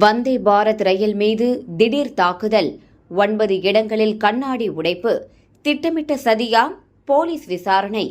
வந்தே பாரத் ரயில் மீது திடீர் தாக்குதல், 9 இடங்களில் கண்ணாடி உடைப்பு, திட்டமிட்ட சதியா? போலீஸ் விசாரணை.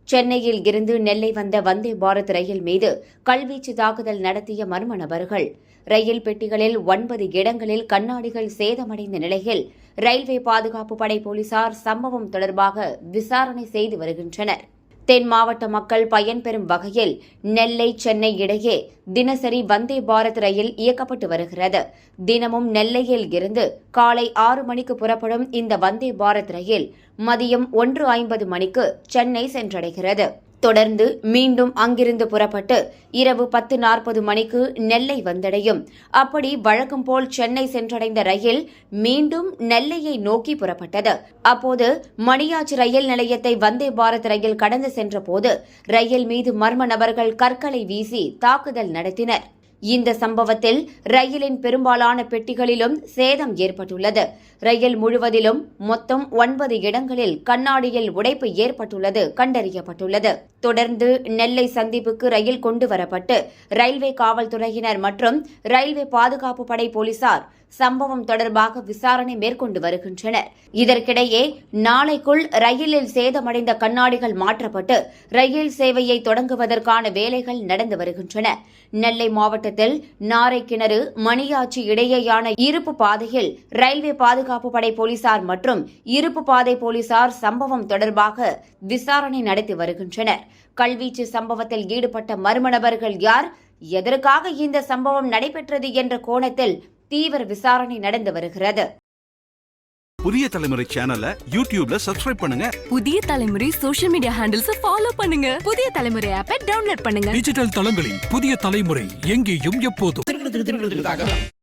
சென்னையில் இருந்து நெல்லை வந்த வந்தே பாரத் ரயில் மீது கல்வீச்சு தாக்குதல் நடத்திய மர்ம நபர்கள். ரயில் பெட்டிகளில் 9 இடங்களில் கண்ணாடிகள் சேதமடைந்த நிலையில் ரயில்வே பாதுகாப்பு படை போலீசார் சம்பவம் தொடர்பாக விசாரணை செய்து வருகின்றனர். தென் மாவட்ட மக்கள் பயன்பெறும் வகையில் நெல்லை சென்னை இடையே தினசரி வந்தே பாரத் ரயில் இயக்கப்பட்டு வருகிறது. தினமும் நெல்லையில் இருந்து காலை 6 மணிக்கு புறப்படும் இந்த வந்தே பாரத் ரயில் மதியம் 1:50 மணிக்கு சென்னை சென்றடைகிறது. தொடர்ந்து மீண்டும் அங்கிருந்து புறப்பட்டு இரவு 10:40 மணிக்கு நெல்லை வந்தடையும். அப்படி வழக்கம் போல் சென்னை சென்றடைந்த ரயில் மீண்டும் நெல்லையை நோக்கி புறப்பட்டது. அப்போது மணியாச்சி ரயில் நிலையத்தை வந்தே பாரத் ரயில் கடந்து சென்றபோது ரயில் மீது மர்ம நபர்கள் கற்களை வீசி தாக்குதல் நடத்தினர். இந்த சம்பவத்தில் ரயிலின் பெரும்பாலான பெட்டிகளிலும் சேதம் ஏற்பட்டுள்ளது. ரயில் முழுவதிலும் மொத்தம் 9 இடங்களில் கண்ணாடியில் உடைப்பு ஏற்பட்டுள்ளது கண்டறியப்பட்டுள்ளது. தொடர்ந்து நெல்லை சந்திப்புக்கு ரயில் கொண்டு வரப்பட்டு ரயில்வே காவல்துறையினர் மற்றும் ரயில்வே பாதுகாப்பு படை போலீசார் சம்பவம் தொடர்பாக விசாரணை மேற்கொண்டு வருகின்றனர். இதற்கிடையே நாளைக்குள் ரயிலில் சேதமடைந்த கண்ணாடிகள் மாற்றப்பட்டு ரயில் சேவையை தொடங்குவதற்கான வேலைகள் நடந்து வருகின்றன. நெல்லை மாவட்டத்தில் நாரைக்கிணறு மணியாச்சி இடையேயான இருப்பு பாதையில் ரயில்வே பாதுகாப்பு படை போலீசார் மற்றும் இருப்பு பாதை போலீசார் சம்பவம் தொடர்பாக விசாரணை நடத்தி வருகின்றனர். கல்வீச்சு சம்பவத்தில் ஈடுபட்ட மர்ம நபர்கள் யார், எதற்காக இந்த சம்பவம் நடைபெற்றது என்ற கோணத்தில் தீவிர விசாரணை நடந்து வருகிறது. புதிய தலைமுறை சேனலை யூடியூப்ல சப்ஸ்கிரைப் பண்ணுங்க. புதிய தலைமுறை சோஷியல் மீடியா ஹேண்டில்ஸ் ஃபாலோ பண்ணுங்க. புதிய தலைமுறை ஆப்பை டவுன்லோட் பண்ணுங்க. டிஜிட்டல் தளங்களில் புதிய தலைமுறை எங்கேயும் எப்போதும்.